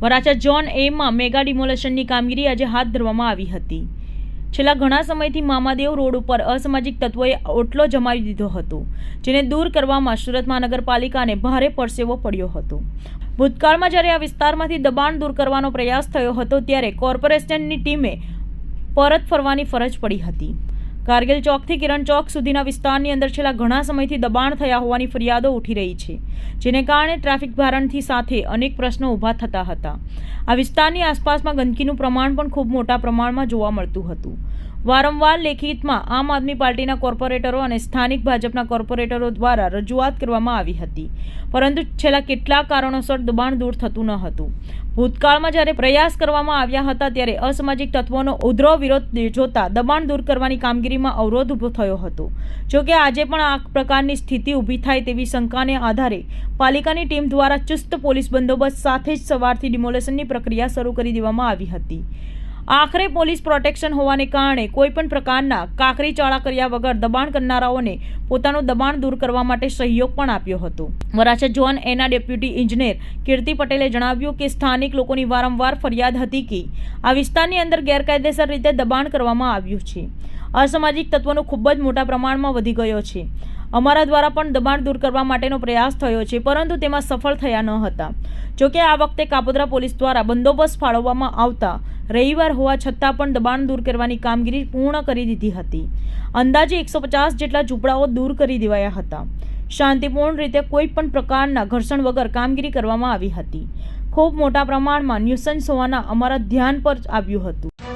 Varachha zone એમાં mega ડિમોલેશનની કામગીરી આજે હાથ ધરવામાં આવી હતી। છેલ્લા ઘણા સમયથી મામાદેવ રોડ ઉપર અસામાજિક તત્વોએ ઓટલો જમાવી દીધો હતો, જેને દૂર કરવામાં સુરત મહાનગરપાલિકાને ભારે પરસેવો પડ્યો હતો। ભૂતકાળમાં જ્યારે આ વિસ્તારમાંથી દબાણ દૂર કરવાનો પ્રયાસ થયો હતો ત્યારે કોર્પોરેશનની ટીમે પરત ફરવાની ફરજ પડી હતી। કારગિલ ચોકથી કિરણ ચોક સુધીના વિસ્તારની અંદર છેલ્લા ઘણા સમયથી દબાણ થયા હોવાની ફરિયાદો ઉઠી રહી છે, જેને કારણે ટ્રાફિક ભારણથી સાથે અનેક પ્રશ્નો ઊભા થતા હતા। આ વિસ્તારની આસપાસમાં ગંદકીનું પ્રમાણ પણ ખૂબ મોટા પ્રમાણમાં જોવા મળતું હતું। વારંવાર લેખિતમાં આમ આદમી પાર્ટીના કોર્પોરેટરો અને સ્થાનિક ભાજપના કોર્પોરેટરો દ્વારા રજૂઆત કરવામાં આવી હતી, પરંતુ છેલ્લા કેટલાક કારણોસર દબાણ દૂર થતું ન હતું। ભૂતકાળમાં જ્યારે પ્રયાસ કરવામાં આવ્યા હતા ત્યારે અસામાજિક તત્વોનો ઉગ્ર વિરોધ જોતા દબાણ દૂર કરવાની કામગીરીમાં અવરોધ ઊભો થયો હતો। જોકે આજે પણ આ પ્રકારની સ્થિતિ ઊભી થાય તેવી શંકાને આધારે પાલિકાની ટીમ દ્વારા ચુસ્ત પોલીસ બંદોબસ્ત સાથે જ સવારથી ડિમોલેશનની પ્રક્રિયા શરૂ કરી દેવામાં આવી હતી। આખરે પોલીસ પ્રોટેક્શન હોવાને કારણે કોઈપણ પ્રકારના કાકરી ચાળા કર્યા વગર દબાણ કરનારાઓને પોતાનું દબાણ દૂર કરવા માટે સહયોગ પણ આપ્યો હતો। વરાછા ઝોન એના ડેપ્યુટી ઇજનેર કીર્તિ પટેલે જણાવ્યું કે સ્થાનિક લોકોની વારંવાર ફરિયાદ હતી કે આ વિસ્તારની અંદર ગેરકાયદેસર રીતે દબાણ કરવામાં આવ્યું છે। અસામાજિક તત્વોનો ખૂબ જ મોટા પ્રમાણમાં વધી ગયો છે। અમારા દ્વારા પણ દબાણ દૂર કરવા માટેનો પ્રયાસ થયો છે, પરંતુ તેમાં સફળ થયા ન હતા। જોકે આ વખતે કાપોદ્રા પોલીસ દ્વારા બંદોબસ્ત ફાળવવામાં આવતા રવિવાર હોવા છતાં પણ દબાણ દૂર કરવાની કામગીરી પૂર્ણ કરી દીધી હતી। અંદાજે 150 જેટલા ઝૂંપડાઓ દૂર કરી દેવાયા હતા। શાંતિપૂર્ણ રીતે કોઈ પણ પ્રકારના ઘર્ષણ વગર કામગીરી કરવામાં આવી હતી। ખૂબ મોટા પ્રમાણમાં ન્યુસન્સ હોવાના અમારા ધ્યાન પર આવ્યું હતું।